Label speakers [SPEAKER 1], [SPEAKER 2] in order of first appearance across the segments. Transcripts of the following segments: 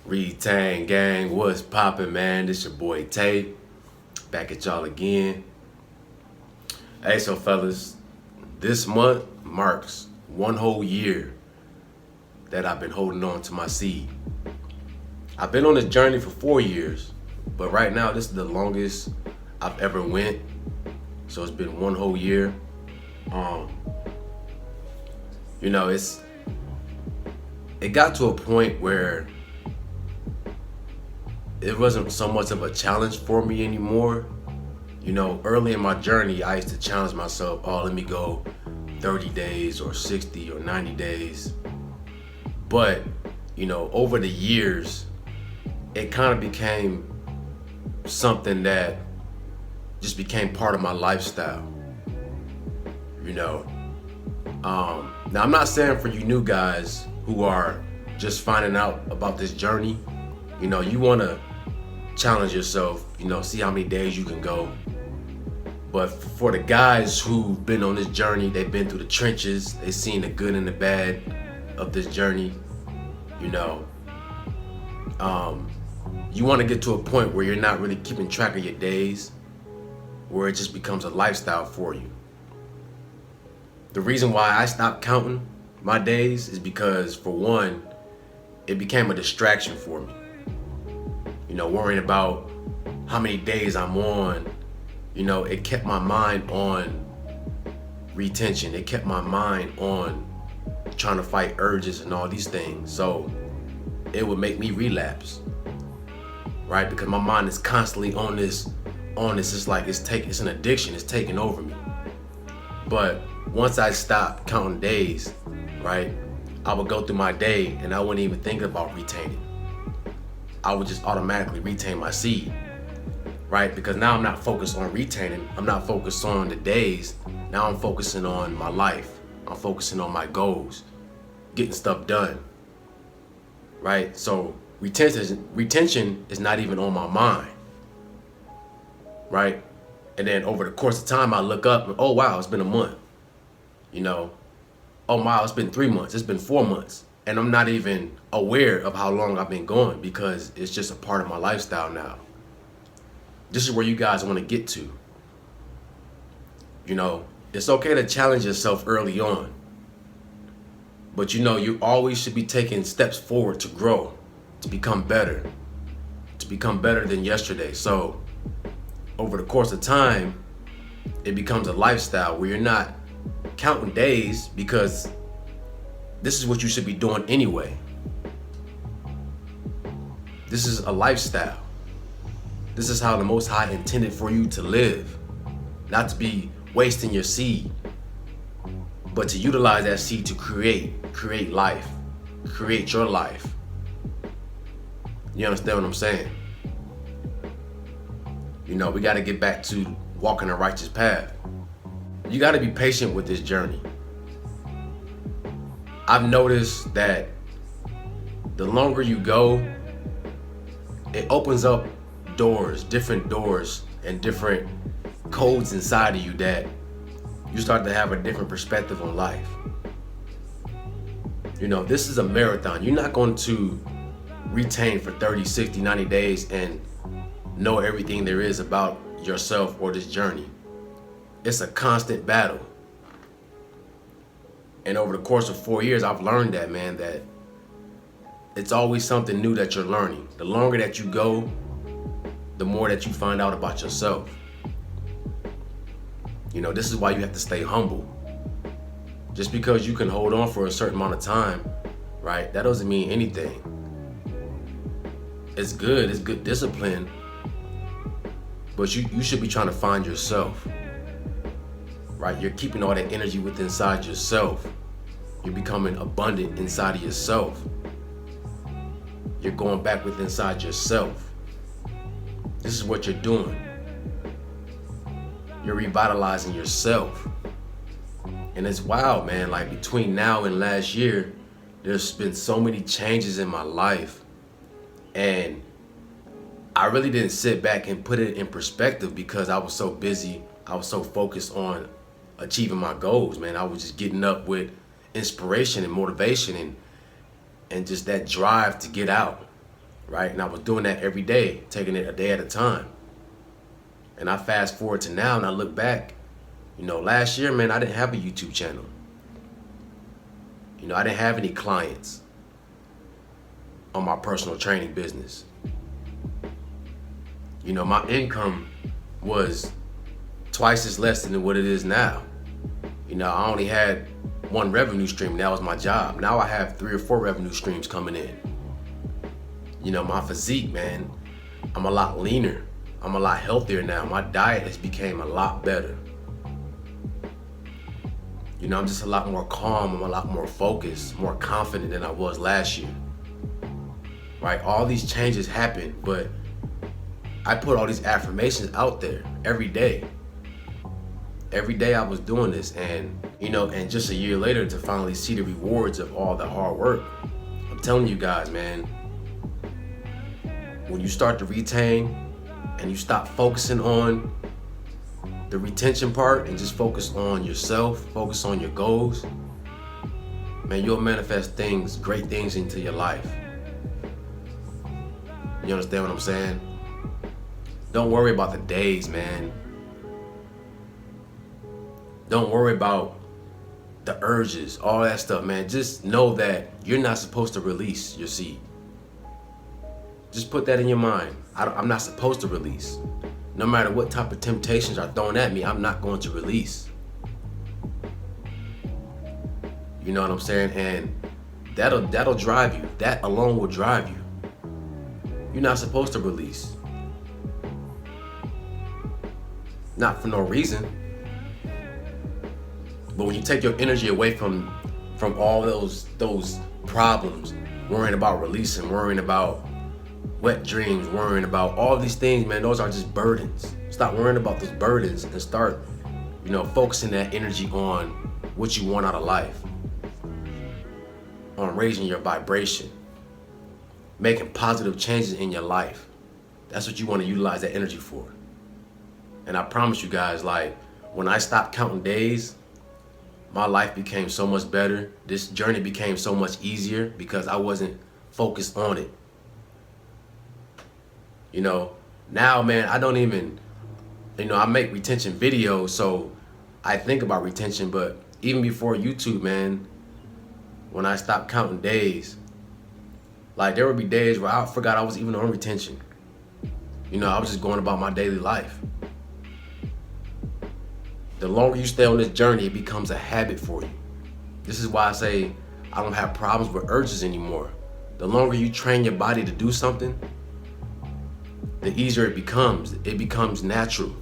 [SPEAKER 1] Retain gang, what's poppin', man? This your boy Tay, back at y'all again. Hey, so fellas, this month marks one whole year that I've been holding on to my seed. I've been on this journey for 4 years, but right now this is the longest I've ever went. So it's been one whole year. Um, it got to a point where it wasn't so much of a challenge for me anymore. Early in my journey, I used to challenge myself, oh, let me go 30 days or 60 or 90 days. But, over the years, it kind of became something that just became part of my lifestyle. Now I'm not saying for you new guys who are just finding out about this journey, you want to challenge yourself, see how many days you can go. But for the guys who've been on this journey, they've been through the trenches, they've seen the good and the bad of this journey, you want to get to a point where you're not really keeping track of your days, where it just becomes a lifestyle for you. The reason why I stopped counting my days is because, for one, it became a distraction for me. Worrying about how many days I'm on, it kept my mind on retention. It kept my mind on trying to fight urges and all these things. So it would make me relapse, right? Because my mind is constantly on this. It's like it's an addiction. It's taking over me. But once I stopped counting days, right, I would go through my day and I wouldn't even think about retaining. I would just automatically retain my seed, right? Because now I'm not focused on retaining. I'm not focused on the days. Now I'm focusing on my life. I'm focusing on my goals, getting stuff done, right? So retention is not even on my mind, right? And then over the course of time, I look up and, oh, wow, it's been a month. Oh, wow, it's been 3 months. It's been 4 months. And I'm not even aware of how long I've been going because it's just a part of my lifestyle now. This is where you guys want to get to. It's okay to challenge yourself early on. But you always should be taking steps forward to grow, to become better than yesterday. So over the course of time, it becomes a lifestyle where you're not counting days, because this is what you should be doing anyway. This is a lifestyle. This is how the Most High intended for you to live. Not to be wasting your seed, but to utilize that seed to create life, create your life. You understand what I'm saying? We got to get back to walking a righteous path. You got to be patient with this journey. I've noticed that the longer you go, it opens up different doors and different codes inside of you that you start to have a different perspective on life. This is a marathon. You're not going to retain for 30, 60, 90 days and know everything there is about yourself or this journey. It's a constant battle. And over the course of 4 years, I've learned that, man, that it's always something new that you're learning. The longer that you go, the more that you find out about yourself. This is why you have to stay humble. Just because you can hold on for a certain amount of time, right, that doesn't mean anything. It's good discipline, but you should be trying to find yourself, right? You're keeping all that energy within inside yourself. You're becoming abundant inside of yourself. You're going back within inside yourself. This is what you're doing. You're revitalizing yourself. And it's wild, man. Like, between now and last year, there's been so many changes in my life. And I really didn't sit back and put it in perspective because I was so busy. I was so focused on achieving my goals, man. I was just getting up with inspiration and motivation and just that drive to get out. right? And I was doing that every day, taking it a day at a time. And I fast forward to now and I look back, last year, man, I didn't have a YouTube channel. I didn't have any clients on my personal training business. My income was twice as less than what it is now. I only had one revenue stream, that was my job. Now I have 3 or 4 revenue streams coming in. My physique, man, I'm a lot leaner. I'm a lot healthier now. My diet has become a lot better. I'm just a lot more calm. I'm a lot more focused, more confident than I was last year. Right? All these changes happen, but I put all these affirmations out there every day. Every day I was doing this, and and just a year later to finally see the rewards of all the hard work. I'm telling you guys, man, when you start to retain and you stop focusing on the retention part and just focus on yourself, focus on your goals, man, you'll manifest great things into your life. You understand what I'm saying? Don't worry about the days, man. Don't worry about the urges, all that stuff, man. Just know that you're not supposed to release your seed. Just put that in your mind. I'm not supposed to release. No matter what type of temptations are thrown at me, I'm not going to release. You know what I'm saying? And that'll drive you. That alone will drive you. You're not supposed to release. Not for no reason. But when you take your energy away from all those problems, worrying about releasing, worrying about wet dreams, worrying about all these things, man, those are just burdens. Stop worrying about those burdens and start, focusing that energy on what you want out of life. On raising your vibration. Making positive changes in your life. That's what you want to utilize that energy for. And I promise you guys, like, when I stopped counting days, my life became so much better. This journey became so much easier because I wasn't focused on it. Now, man, I don't even, I make retention videos, so I think about retention, but even before YouTube, man, when I stopped counting days, like, there would be days where I forgot I was even on retention. I was just going about my daily life. The longer you stay on this journey, it becomes a habit for you. This is why I say I don't have problems with urges anymore. The longer you train your body to do something, the easier it becomes. It becomes natural.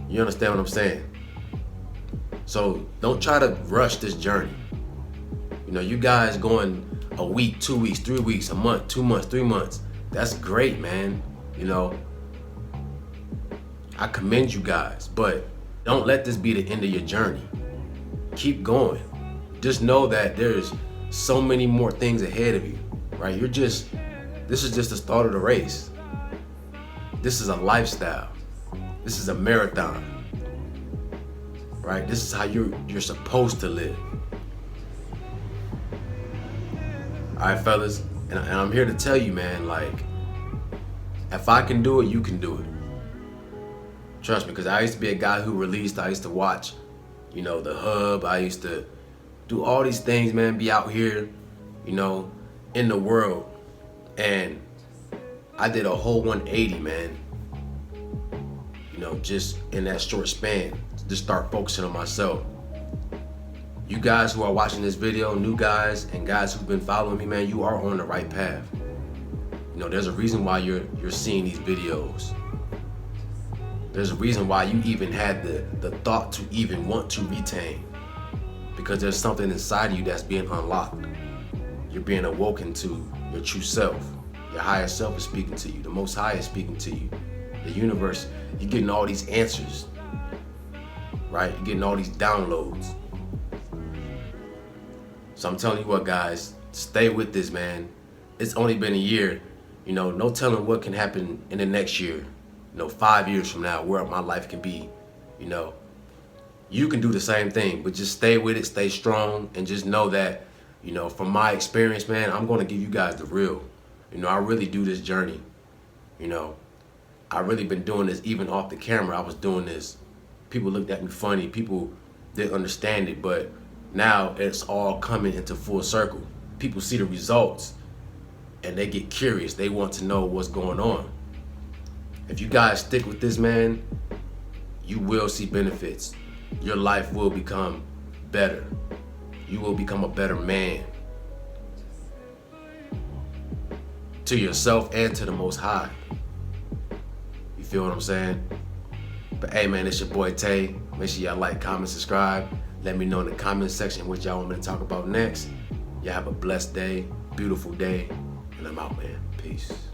[SPEAKER 1] You understand what I'm saying? So don't try to rush this journey. You guys going a week, 2 weeks, 3 weeks, a month, 2 months, 3 months. That's great, man. I commend you guys, but don't let this be the end of your journey. Keep going. Just know that there's so many more things ahead of you, right? This is just the start of the race. This is a lifestyle. This is a marathon, right? This is how you're supposed to live. All right, fellas, and I'm here to tell you, man, like, if I can do it, you can do it. Trust me, because I used to be a guy who released. I used to watch, the hub. I used to do all these things, man, be out here, in the world. And I did a whole 180, man. Just in that short span, just start focusing on myself. You guys who are watching this video, new guys and guys who've been following me, man, you are on the right path. There's a reason why you're seeing these videos. There's a reason why you even had the thought to even want to retain. Because there's something inside of you that's being unlocked. You're being awoken to your true self. Your higher self is speaking to you. The Most High is speaking to you. The universe, you're getting all these answers. Right? You're getting all these downloads. So I'm telling you what, guys, stay with this, man. It's only been a year. No telling what can happen in the next year. 5 years from now, where my life can be. You can do the same thing, but just stay with it, stay strong, and just know that You know, from my experience, man, I'm gonna give you guys the real. You know, I really do this journey. You know, I really been doing this even off the camera. I was doing this. People looked at me funny. People didn't understand it, but now it's all coming into full circle. People see the results and they get curious. They want to know what's going on. If you guys stick with this, man, you will see benefits. Your life will become better. You will become a better man to yourself and to the Most High. You feel what I'm saying? But hey, man, it's your boy Tay. Make sure y'all like, comment, subscribe. Let me know in the comment section what y'all want me to talk about next. Y'all have a blessed day, beautiful day, and I'm out, man. Peace.